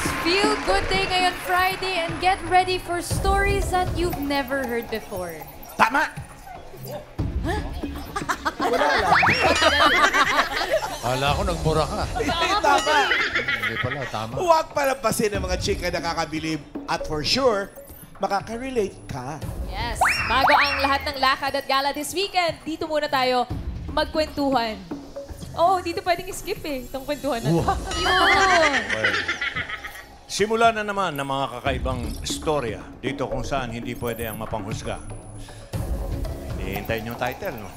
It's Feel Good Day ngayon Friday and get ready for stories that you've never heard before. Tama! Kala ko nagmura ka. Tama! Hindi pala, tama. Huwag palampasin ng mga chika na nakakabilib. At for sure, makaka-relate ka. Yes, bago ang lahat ng lakad at gala this weekend, dito muna tayo magkwentuhan. Oo, dito pwedeng skip eh, itong kwentuhan na to. Yun! Simula na naman ng mga kakaibang istorya dito kung saan hindi pwede ang mapanghusga. Hihintayin yung title, no?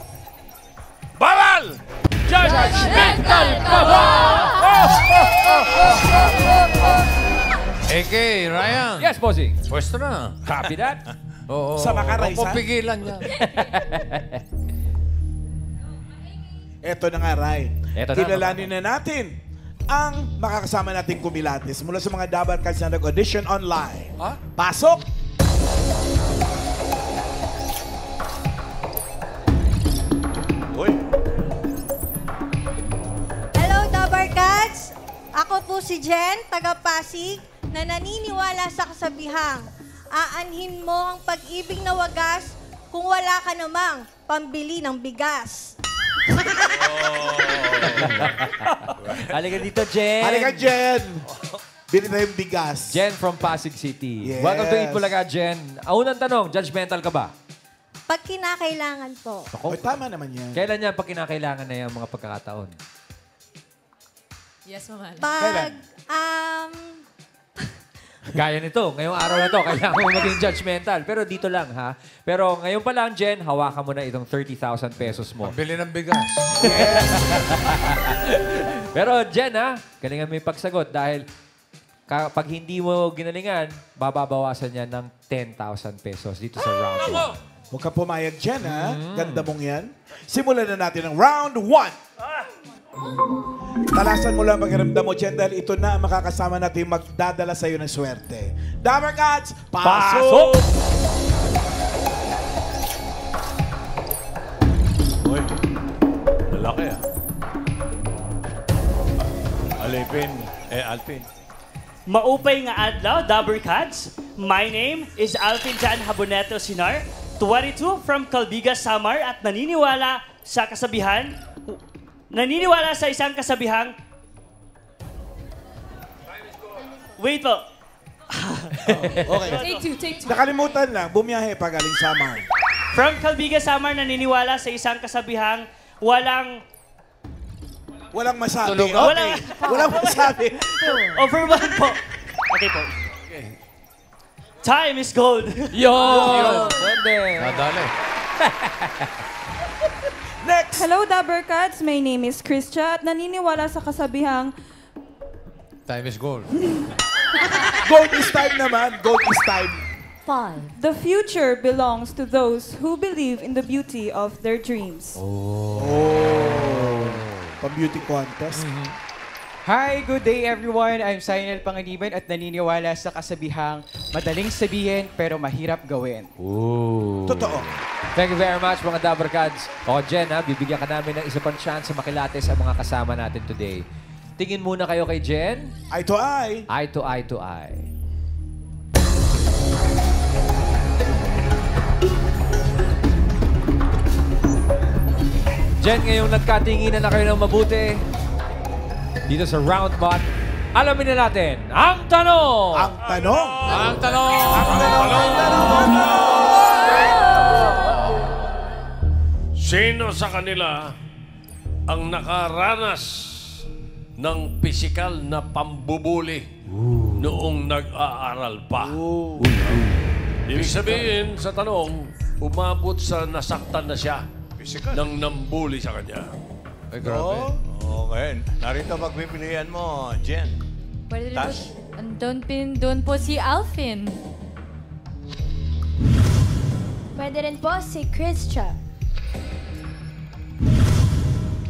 Bawal! Judgmental Kaba! AK, Ryan. Yes, bossing. Pwesto na. Copy that. Oo. Sa Makaraysa? Huwag mo pigilan niya. Eto na nga, Ray. Eto na, Kilalanin na natin ang makakasama nating kumilatis mula sa mga Dabar Cards na nag-audition online. Ha? Pasok! Uy, Hello, Dabar Cats! Ako po si Jen, taga-Pasig, na naniniwala sa kasabihang, aanhin mo ang pag-ibig na wagas kung wala ka namang pambili ng bigas. Halika dito, Jen. Halika, Jen! Bili na yung bigas. Jen from Pasig City. Yes. Welcome to Itbulaga, Jen. Unang tanong, judgmental ka ba? Pag kinakailangan po. Oy, tama naman yan. Kailan yan pag kinakailangan na yung mga pagkakataon? Yes, mamala. Kailan? Gaya nito, ngayong araw na to, kailangan mo maging judgmental. Pero dito lang, ha? Pero ngayon pa lang, Jen, hawakan mo na itong 30,000 pesos mo. Bili ng bigas. Pero Jen, ha? Galingan mo yung pagsagot dahil pag hindi mo ginalingan, bababawasan niya ng 10,000 pesos dito sa round 1. Huwag ka pumayag, Jen, ha? Ganda mong yan. Simulan na natin ang round 1. Talasan mo lang pakiramdam mo, Jen, dahil ito na ang makakasama natin magdadala sa iyo ng swerte. Dabar Cats, pasok! uy. Lalaki, ah. Alpin. Maupay nga adlaw, Dabber Cats. My name is Alvin Jan Haboneto Sinar, 22 from Calbiga, Samar at naniniwala sa isang kasabihang. Wait po. Okay. Take two. Nakalimutan lang, bumiyahe pa galing Samar. From Calbiga, Samar, naniniwala sa isang kasabihang walang Walang masabi. Tulog Okay. Walang- Walang masabi. overwhelm po. Okay po. Time is gold. Yun! Pwede. Nadali. Next! Hello, Dabber Cats. My name is Kristia at naniniwala sa kasabihang Time is gold. Gold is time naman. Gold is time. the future belongs to those who believe in the beauty of their dreams. Pang-beauty contest. Hi, good day everyone. I'm Sainel Panganiban at naniniwala sa kasabihang madaling sabihin pero mahirap gawin. Totoo. Thank you very much, mga Dabber Cats. O, Jen, ha, bibigyan ka namin ng isa pang chance sa makilates ang mga kasama natin today. Tingin muna kayo kay Jen. Eye to eye. Eye to eye to eye. Jen, ngayong nagkatinginan na kayo ng mabuti, dito sa Round Bot, alamin na natin ang tanong! Ang tanong. Ang tanong! Sino sa kanila ang nakaranas ng pisikal na pambubuli noong nag-aaral pa? Ibig sabihin sa tanong, umabot sa nasaktan na siya nang nambuli sa kanya. Ay, grabe. Okay. Narito pagpipilian mo, Jen. Pwede rin Tas? po, doon po si Alvin. Pwede rin po si Kristia.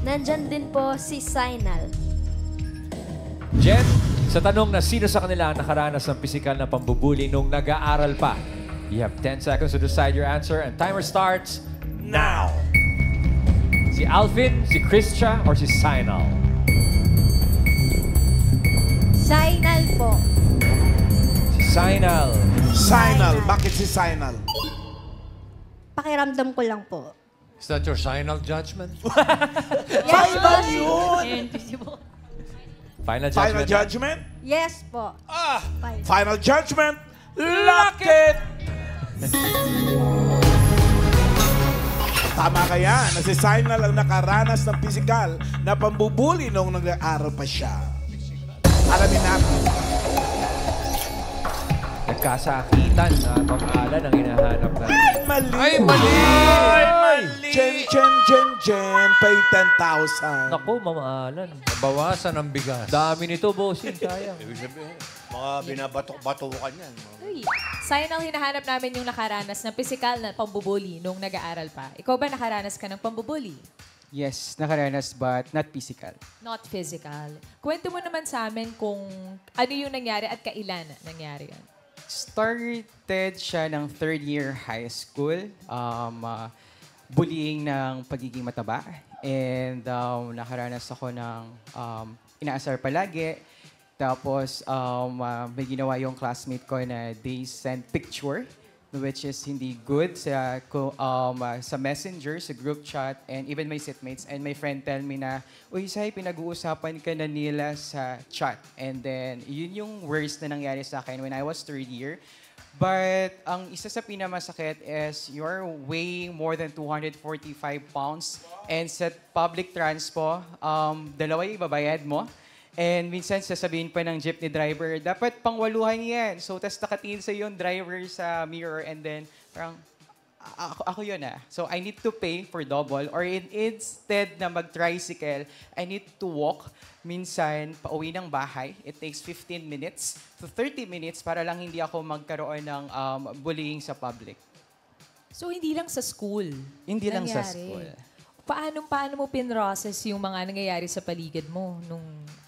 Nandyan din po si Sainal. Jen, sa tanong na sino sa kanila ang nakaranas ng pisikal na pambubuli nung nag-aaral pa, you have 10 seconds to decide your answer and timer starts now. Si Alvin, si Kristia, or si Sainal? Sainal po. Sinal. Sinal. Bakit si Sinal? Pakiramdam ko lang po. Is that your final judgment? Final yun! Final judgment. Final judgment? Yes po. Final judgment. Lock it! Tama kaya na si Sinal ang nakaranas ng pisikal na pambubuli noong nag-aaral pa siya. Alamin natin. Nagkasakitan na pangalan ang hinahanap na. Mali! Ay, mali! Ay, mali! Jen, pay 10,000. Naku, mamaalan. Bawasan ang bigas. Dami nito, bossing. Sayang. Ibig sabihin, mga binabatok-batukan yan. Uy, Sinal, hinahanap namin yung nakaranas ng pisikal na pambubuli nung nag-aaral pa. Ikaw ba nakaranas ka ng pambubuli? Yes, nakaranas but not physical. Not physical. Kwento mo naman sa amin kung ano yung nangyari at kailan nangyari yan. Started siya ng third year high school. Bullying ng pagiging mataba. And nakaranas ako ng inaasar palagi. Tapos may ginawa yung classmate ko na they sent picture which is hindi good sa messenger, sa group chat, and even my sitmates. And my friend tell me na, uy, Sai, pinag-uusapan ka na nila sa chat. And then, yun yung worst na nangyari sa akin when I was third year. But ang isa sa pinamasakit is you're weighing more than 245 pounds and sa public transpo, dalawa yung ibabayad mo. And minsan sasabihin pa ng jeepney driver, dapat pangwaluhan yan. So, tas nakatingin sa yung driver sa mirror and then parang, ako yun ah. So, I need to pay for double or instead na mag-tricycle, I need to walk. Minsan, pauwi ng bahay, it takes 15 minutes to 30 minutes para lang hindi ako magkaroon ng bullying sa public. So, hindi lang sa school? Hindi lang sa nangyari. school. Paano mo pinrocess yung mga nangyayari sa paligid mo nung...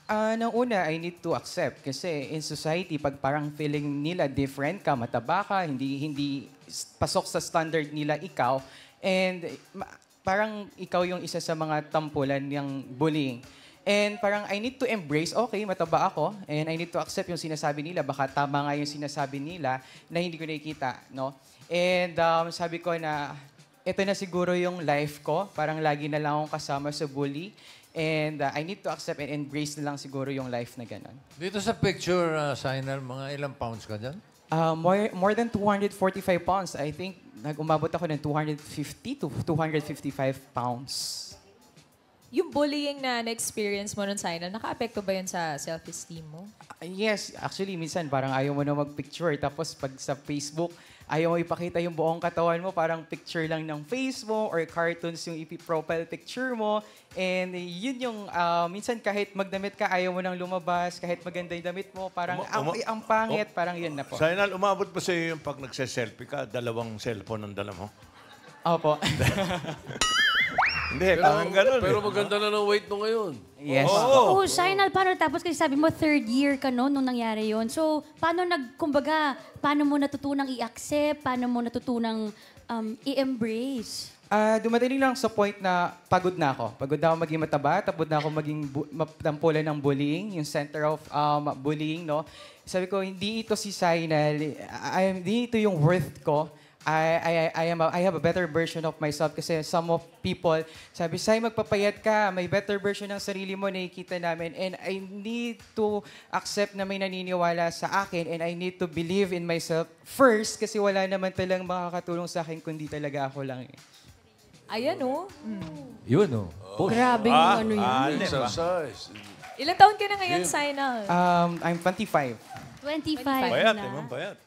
Nang una, I need to accept. Kasi in society, pag parang feeling nila different ka, mataba ka, hindi pasok sa standard nila ikaw, and parang ikaw yung isa sa mga tampulan ng bullying. And parang I need to embrace, okay, mataba ako, and I need to accept yung sinasabi nila. Baka tama nga yung sinasabi nila na hindi ko nakikita, no? And sabi ko na, ito na siguro yung life ko. Parang lagi na lang akong kasama sa bully. And I need to accept and embrace na lang siguro yung life na gano'n. Dito sa picture, Sinal, mga ilang pounds ka dyan? More than 245 pounds. I think nag-umabot ako ng 250 to 255 pounds. Yung bullying na na-experience mo nun, Sinal, naka-apekto ba yun sa self-esteem mo? Yes, actually, minsan parang ayaw mo na mag-picture. Tapos pag sa Facebook, ayaw mo ipakita yung buong katawan mo. Parang picture lang ng face mo or cartoons yung profile picture mo. And yun yung, minsan kahit magdamit ka, ayaw mo nang lumabas. Kahit maganda yung damit mo, parang ang pangit, parang yun na po. Sinal, umabot ba sa'yo yung pag nagse-selfie ka, dalawang cellphone ang dala mo? Opo. Hindi, parang ganun. Pero maganda na ng weight mo ngayon. Yes. Oo, Sinal, paano tapos kasi sabi mo third year ka no, nung nangyari yon. So, paano mo natutunang i-accept? Paano mo natutunang i-embrace? Dumating lang sa point na pagod na ako. Pagod na ako maging mataba, tapos na ako maging tampulan ng bullying, yung center of bullying, no? Sabi ko, hindi ito si Sinal, hindi ito yung worth ko. I have a better version of myself kasi some of people sabi, Sai, magpapayat ka, may better version ng sarili mo, nakikita namin. And I need to accept na may naniniwala sa akin and I need to believe in myself first kasi wala naman talagang makakatulong sa akin kundi talaga ako lang. Ayan, oh. Yun, oh. Grabe yung ano yun. Exercise. Ilang taon ka na ngayon, Sinal? I'm 25. 25 Bayat, na. bayat.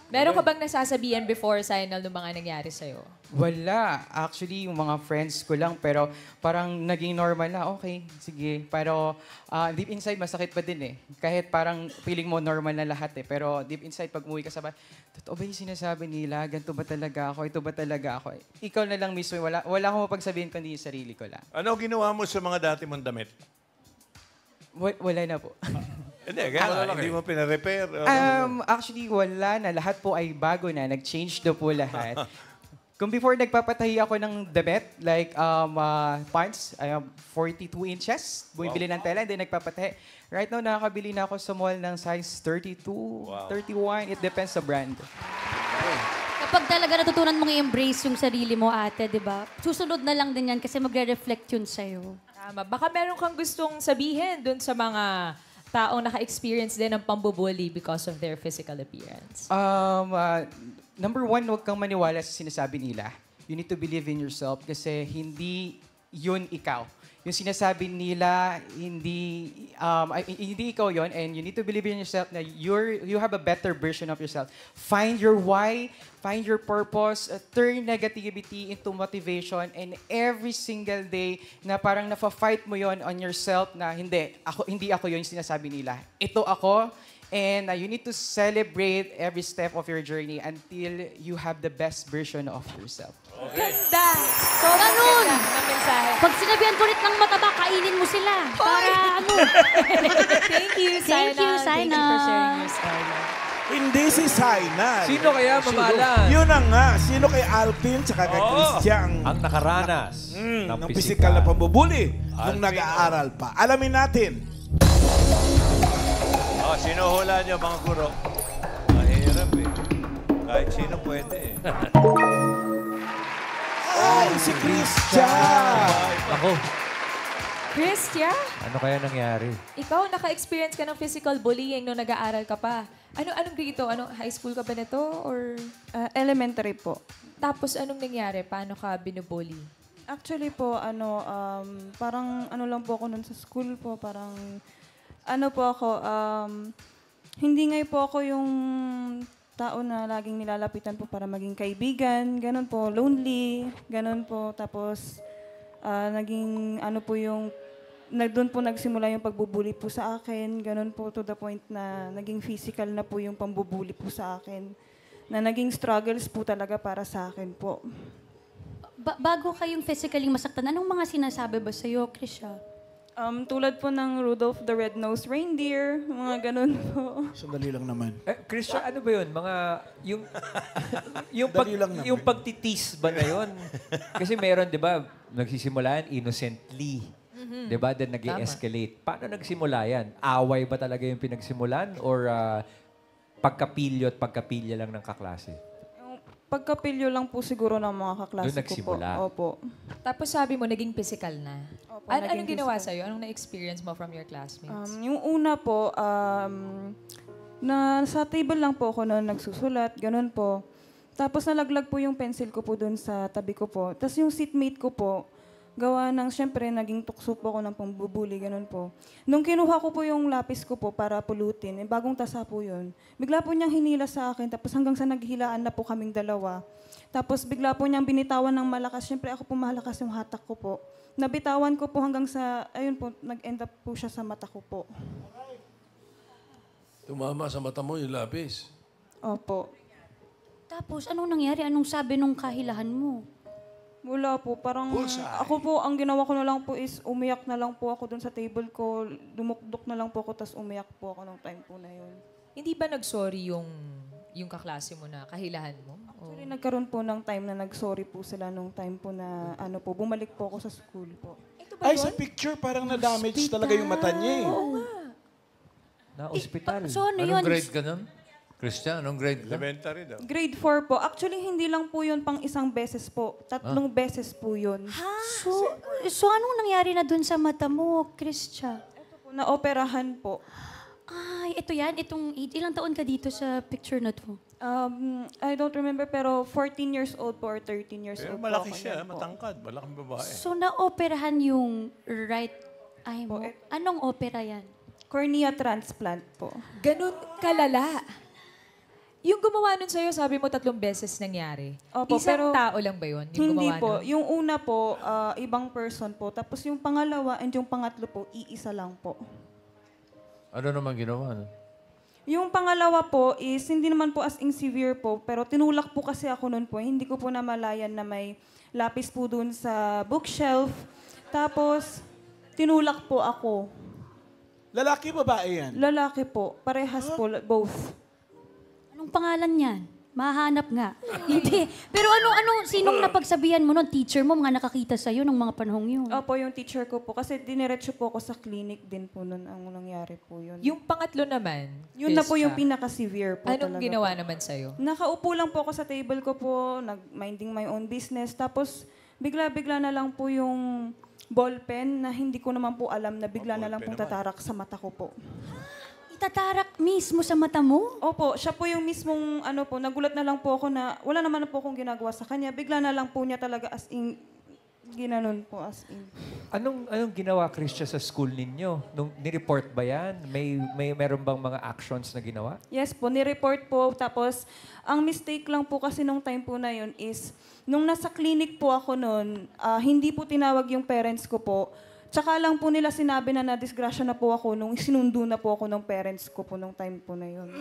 Meron ka bang nasasabihan before, Sinal, ng mga nangyari sa'yo? Wala. Actually, yung mga friends ko lang, pero parang naging normal na, okay, sige. Pero deep inside, masakit pa din eh. Kahit parang feeling mo normal na lahat eh. Pero deep inside, pag umuwi ka sa bahay, totoo ba yung sinasabi nila? Ganito ba talaga ako? Ito ba talaga ako? Ikaw na lang mismo, wala akong mapagsabihin kundi yung sarili ko lang. Ano ginawa mo sa mga dati mong damit? Wala na po. Hindi, hindi mo pina-repair. Actually, wala na. Lahat po ay bago na. Nag-change na po lahat. Kung before nagpapatahi ako ng damit, like pants, 42 inches, bumibili ng tela, then nagpapatahi. Right now, nakakabili na ako sa mall ng size 32, 31. It depends sa brand. Kapag talaga natutunan mong i-embrace yung sarili mo, ate, di ba? Susunod na lang din yan kasi magre-reflect yun sa'yo. Tama. Baka meron kang gustong sabihin dun sa mga taong naka-experience din ng pambubuli because of their physical appearance. Number one, huwag kang maniwala sa sinasabi nila. You need to believe in yourself kasi hindi yun ikaw. Yung sinasabi nila, hindi ikaw yun, and you need to believe in yourself na you have a better version of yourself. Find your why, find your purpose, turn negativity into motivation, and every single day na parang nafa-fight mo yon on yourself na hindi ako yun yung sinasabi nila. Ito ako, and you need to celebrate every step of your journey until you have the best version of yourself. Ganda! So, Ganun! ganda ng mensahe. Pag sinabihan ko ulit ng mataba, kainin mo sila. Para ano? Thank you, Thank you, Thank you for sharing your story. Hindi si Sainal. Sino kaya mamahalan? Yun na nga. Sino kay Alvin tsaka kay Christian Ang nakaranas ng pisikal na pambubuli nung nag-aaral pa. Alamin natin. Sino hula niyo, mga guro? Mahirap eh. Kahit sino pwede eh. Ay, si Christian! Ako, Christian, ano kaya nangyari? ikaw naka-experience ka ng physical bullying nung nag-aaral ka pa. Anong grade ito? High school ka ba nito? Or Elementary po. tapos anong nangyari? Paano ka binubully? Actually po, parang lang po ako nun sa school po, parang hindi nga po ako yung tao na laging nilalapitan po para maging kaibigan, ganun po, lonely, ganun po. Tapos, naging doon po nagsimula yung pagbubuli po sa akin, ganun po to the point na naging physical na po yung pambubuli po sa akin, na naging struggles po talaga para sa akin po. Bago kayong physically masaktan, anong mga sinasabi ba sa'yo, Krisha? Tulad po ng Rudolph the Red-Nosed Reindeer, mga ganun po. Sandali lang naman. Christian, ano ba yun? Yung pagtitis ba na yun? Kasi meron, di ba, nagsisimulaan innocently. Di ba? Then nag-escalate. Paano nagsimula yan? Away ba talaga yung pinagsimulan? Or pagkapilyo at pagkapilya lang ng kaklase? Pagkapilyo lang po siguro ng mga kaklase Doon nagsimula. ko po. Opo. Tapos sabi mo, naging physical na. Opo, Anong naging ginawa physical. sa'yo? Anong na-experience mo from your classmates? Yung una po, na sa table lang po ako noon nagsusulat, ganun po. Tapos nalaglag po yung pencil ko po doon sa tabi ko po. Tapos yung seatmate ko po, gawa ng, syempre, naging tukso po ako ng pambubuli, ganun po. Nung kinuha ko po yung lapis ko po para pulutin, bagong tasa po yun, bigla po niyang hinila sa akin, tapos hanggang sa naghilaan na po kaming dalawa. Tapos bigla po niyang binitawan ng malakas, syempre ako po malakas yung hatak ko po. Nabitawan ko po hanggang sa, ayun po, nag-end up po siya sa mata ko po. Tumama sa mata mo yung lapis. Opo. Tapos, anong nangyari? Anong sabi nung kahilahan mo? Wala po, parang ako po, ang ginawa ko na lang po is umiyak na lang po ako dun sa table ko, dumukdok na lang po ako, tapos umiyak po ako nung time po na yun. Hindi ba nag-sorry yung kaklase mo na kahilahan mo? Actually, nagkaroon po ng time na nag-sorry po sila nung time po na bumalik po ako sa school po. Ay, sa picture parang na-damage talaga yung mata niya eh. Na-hospital. So ano yun? Anong grade ka nun? Christian, anong grade ka? Elementary daw. Grade 4 po. Actually, hindi lang po yun pang isang beses po. 3 beses po yun. So anong nangyari na dun sa mata mo, Krisha? Na-operahan po. Ay, ito yan. Ilang taon ka dito sa picture na to? I don't remember, pero 14 years old po or 13 years Pero old malaki po ako siya, niyan po. matangkad. Malaking babae. So na-operahan yung right eye mo? Anong opera yan? Cornea transplant po. Ganun kalala. Yung gumawa nun sa'yo, sabi mo 3 beses nangyari. Opo, Isang pero tao lang ba yun? Yung Hindi gumawa po. nun? Yung una po, ibang person po. Tapos yung pangalawa and yung pangatlo po, iisa lang po. Ano naman ginawa? No? Yung pangalawa po is, hindi naman po as in severe po, pero tinulak po kasi ako noon po. Hindi ko po namalayan na may lapis po dun sa bookshelf. Tapos, tinulak po ako. Lalaki, babae yan? Lalaki po. Parehas po, both. Anong pangalan niyan? Mahanap nga. Hindi. Pero sinong napagsabihan mo nun? Teacher mo, mga nakakita sa'yo nung mga panahong yun? Opo, yung teacher ko po. Kasi diniretso po ako sa clinic din po nun ang nangyari po yun. Yung pangatlo naman, Yun na po yung Krista, pinaka-severe po anong talaga ginawa po. naman sa'yo? Nakaupo lang po ako sa table ko po, minding my own business. Tapos, bigla-bigla na lang po yung ballpen na hindi ko naman po alam na bigla na lang pong tatarak sa mata ko po. Itatarak mismo sa mata mo? Opo, siya po yung mismong, nagulat na lang po ako na wala naman po akong ginagawa sa kanya. Bigla na lang po niya talaga as in, ginanon po as in. Anong ginawa, Kristia, sa school ninyo? Nung ni-report ba yan? Meron bang mga actions na ginawa? Yes po, ni-report po. Tapos, ang mistake lang po kasi nung time po na yun is, nung nasa clinic po ako noon, hindi po tinawag yung parents ko po. Tsaka lang po nila sinabi na nadisgrasya na po ako nung sinundo na po ako ng parents ko po nung time po na yun.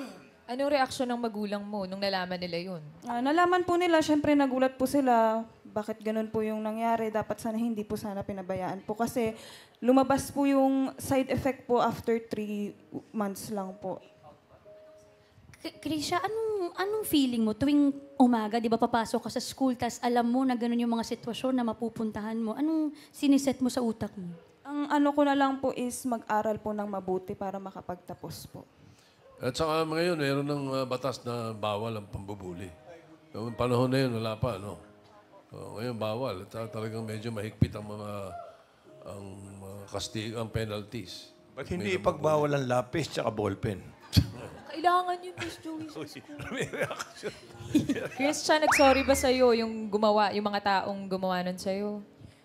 Anong reaksyon ng magulang mo nung nalaman nila yun? Nalaman po nila, syempre nagulat po sila. Bakit ganun po yung nangyari? Dapat sana hindi po sana pinabayaan po. Kasi lumabas po yung side effect po after 3 months lang po. Krisha, anong feeling mo tuwing umaga, di ba papasok ka sa school, tas alam mo na gano'n yung mga sitwasyon na mapupuntahan mo? Anong siniset mo sa utak mo? Ang ko na lang po is mag-aral po ng mabuti para makapagtapos po. At saka ngayon, mayroon ng batas na bawal ang pambubuli. Noong panahon na yun, wala pa, no? Ngayon, bawal. At talagang medyo mahigpit ang mga ang penalties. Ba't hindi ipagbawal ang lapis tsaka ballpen? Kailangan yun, Miss Joey. Christian, nag-sorry ba sa'yo yung mga taong gumawa nun sa'yo?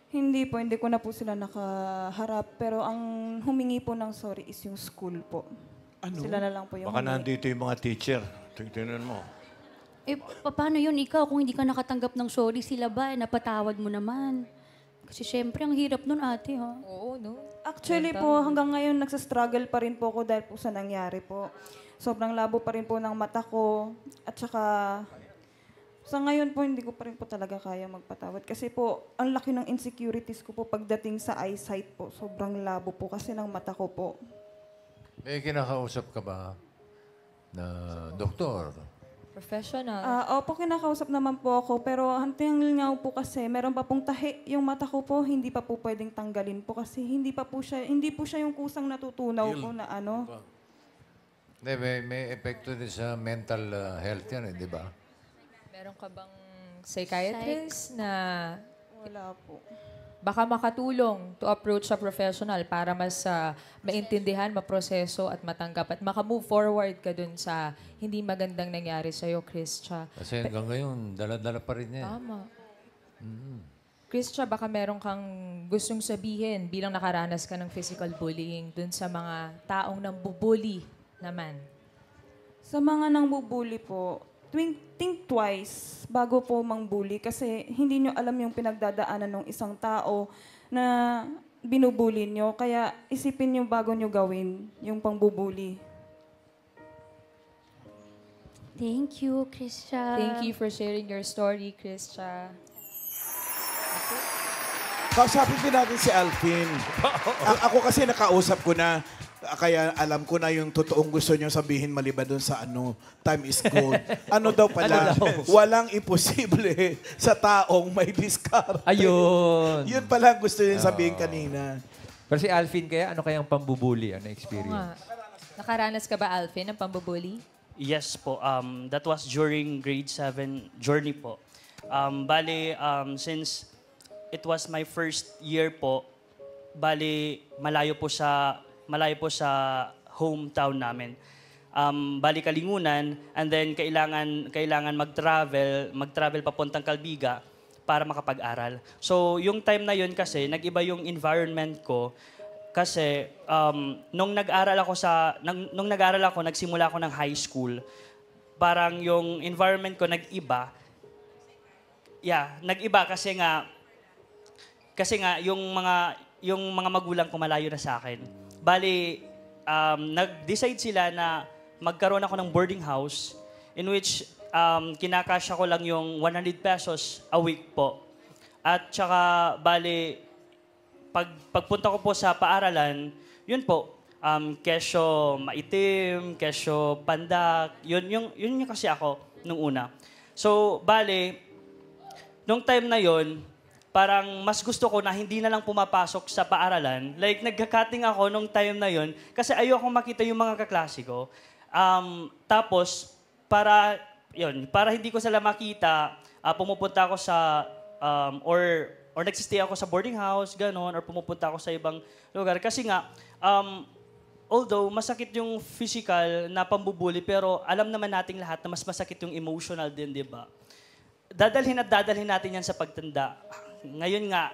Hindi po, hindi ko na po sila nakaharap. Pero ang humingi po ng sorry is yung school po. Sila na lang po yung Baka humingi. nandito yung mga teacher. Tingnan mo. Paano yun ikaw kung hindi ka nakatanggap ng sorry, sila ba? Napatawad mo naman. Kasi syempre, ang hirap nun ate, ha? Oo, no? Actually po, hanggang ngayon nagsastruggle pa rin po ako dahil po sa nangyari po. Sobrang labo pa rin po ng mata ko. At saka, sa ngayon po, hindi ko pa rin po talaga kaya magpatawad. Kasi po, ang laki ng insecurities ko po pagdating sa eyesight po. Sobrang labo po kasi ng mata ko po. May kinakausap ka ba na doktor? Professional. Opo, kinakausap naman po ako. Pero hanggang ngayon po kasi, meron pa pong tahi. Yung mata ko po, hindi pa po pwedeng tanggalin po. Kasi hindi po siya yung kusang natutunaw po na ano. May epekto din sa mental health yan, di ba? Meron ka bang psychiatrist na Wala po. baka makatulong to approach a professional para mas maintindihan, maproseso at matanggap at makamove forward ka dun sa hindi magandang nangyari sa'yo, Kristia? Kasi hanggang ngayon, dala-dala pa rin yan. Tama. Kristia, baka meron kang gustong sabihin bilang nakaranas ka ng physical bullying dun sa mga taong nang bubuli naman. Sa mga nang bubuli po, think twice bago po mangbuli kasi hindi nyo alam yung pinagdadaanan ng isang tao na binubuli nyo. Kaya isipin nyo bago nyo gawin yung pangbubuli. Thank you, Krisha. Thank you for sharing your story, Kristia. Kausapin din natin si Alvin. Ako kasi nakausap ko na, kaya alam ko na yung totoong gusto niyo sabihin maliban doon sa time is gold. Ano daw pala? Walang imposible sa taong may diskarte. Ayun. Yun pala ang gusto niyo sabihin kanina. Pero si Alvin kaya, ano kayang pambubuli? Ano Oo experience? nga. Nakaranas ka ba, Alvin, ng pambubuli? Yes po. That was during grade 7 journey po. Since it was my first year po, malayo po sa hometown namin. Kalingunan, and then kailangan mag-travel papuntang Calbiga para makapag-aral. So, yung time na yun kasi, nag-iba yung environment ko kasi nung nag-aral ako, nagsimula ako ng high school, parang yung environment ko nag-iba. Yeah, nag-iba kasi nga yung mga magulang ko malayo na sa akin. Nag-decide sila na magkaroon ako ng boarding house in which kinakasya ko lang yung 100 pesos a week po. At saka, pagpunta ko po sa paaralan, yun po, kesyo maitim, kesyo pandak, yun kasi ako. nung una. So, bale, nung time na yon, parang mas gusto ko na hindi na lang pumapasok sa paaralan. Like, nagka-cutting ako nung time na yon kasi ayoko makita yung mga kaklase ko. Tapos, para hindi ko sila makita, pumupunta ako sa, or nagsistay ako sa boarding house, ganon, or pumupunta ako sa ibang lugar. Kasi nga, although masakit yung physical na pambubuli, pero alam naman nating lahat na mas masakit yung emotional din, di ba? Dadalhin natin yan sa pagtanda. Ngayon nga,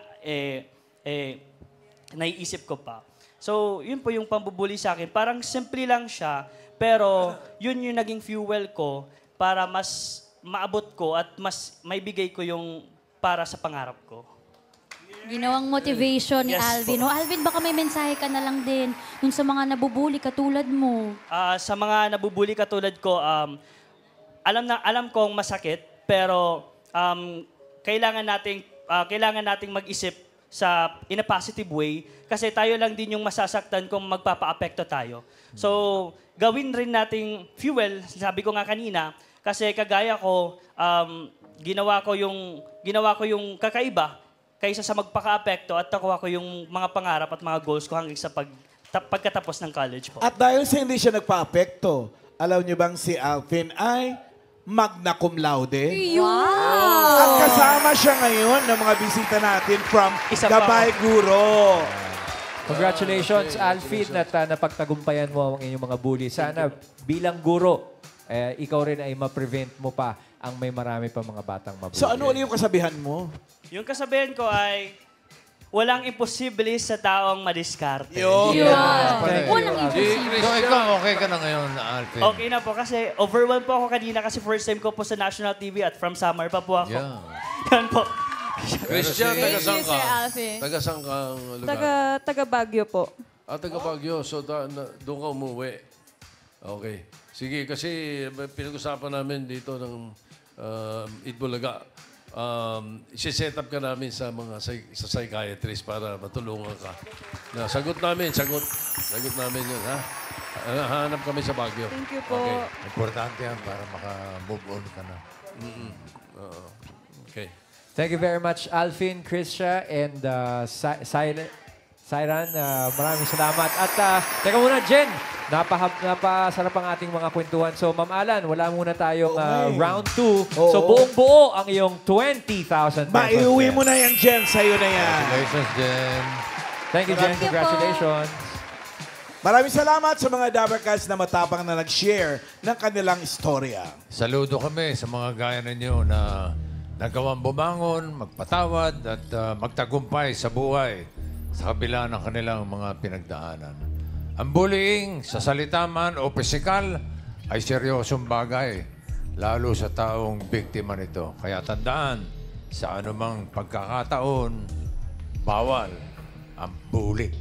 naiisip ko pa. So, yun po yung pambubuli sa akin. Parang simple lang siya, pero yun yung naging fuel ko para mas maabot ko at mas maibigay ko yung para sa pangarap ko. Ginawang motivation ni Yes Alvin. po. O Alvin, baka may mensahe ka na lang din yung sa mga nabubuli katulad mo. Sa mga nabubuli katulad ko, alam kong masakit, pero kailangan nating mag-isip in a positive way kasi tayo lang din yung masasaktan kung magpapa-apekto tayo. So, gawin rin nating fuel, sabi ko nga kanina, kasi kagaya ko, ginawa ko yung kakaiba kaysa sa magpaka-apekto at nakuha ko yung mga pangarap at mga goals ko hanggang sa pagkatapos ng college po. At dahil sa hindi siya nagpa-apekto, alam niyo bang si Alvin ay magna cum laude? Wow! At kasama siya ngayon ng mga bisita natin from Gabay Guro. Congratulations, Alvin, at napagtagumpayan mo ang inyong mga bully. Sana bilang guro, ikaw rin ay ma-prevent mo pa ang may marami pa mga batang mabuli. So ano ulit yung kasabihan mo? Yung kasabihan ko ay, walang imposible sa taong madiskarte. Yun. Walang imposible. So, ikaw, okay ka na ngayon, Alvin? Okay na po kasi overwhelmed po ako kanina kasi first time ko po sa national TV at from summer pa po ako. Yeah. Yan po. Christian, taga-saan ka? Alvin. Taga-saan ka ang lugar? Taga Baguio po. Taga Baguio. So, doon ka umuwi. Okay. Sige, kasi pinag-usapan namin dito ng Itbulaga. Isi-set up ka namin sa mga sa psychiatrist para matulungan ka. Sagot namin namin yun, ha? Hanap kami sa Baguio. Thank you po. Okay. Importante yan para maka-move on ka na. Okay. Thank you very much, Alvin, Krisha, and Siren. Maraming salamat. At teka muna, Jen, napasarap ang ating mga kwentuhan. So, Ma'am Alan, wala muna tayong round 2. So, buong-buo ang iyong 20,000 pesos. Maiuwi mo na yan, Jen. Sa'yo na yan. Congratulations, Jen. Thank you, Jen. Congratulations. Maraming salamat sa mga Dabarkads na matapang na nag-share ng kanilang istorya. Saludo kami sa mga gaya ninyo na nagawang bumangon, magpatawad at magtagumpay sa buhay sa kabila ng kanilang mga pinagdaanan. Ang bullying sa salita man o pisikal ay seryosong bagay, lalo sa taong biktima nito. Kaya tandaan, sa anumang pagkakataon, bawal ang bully.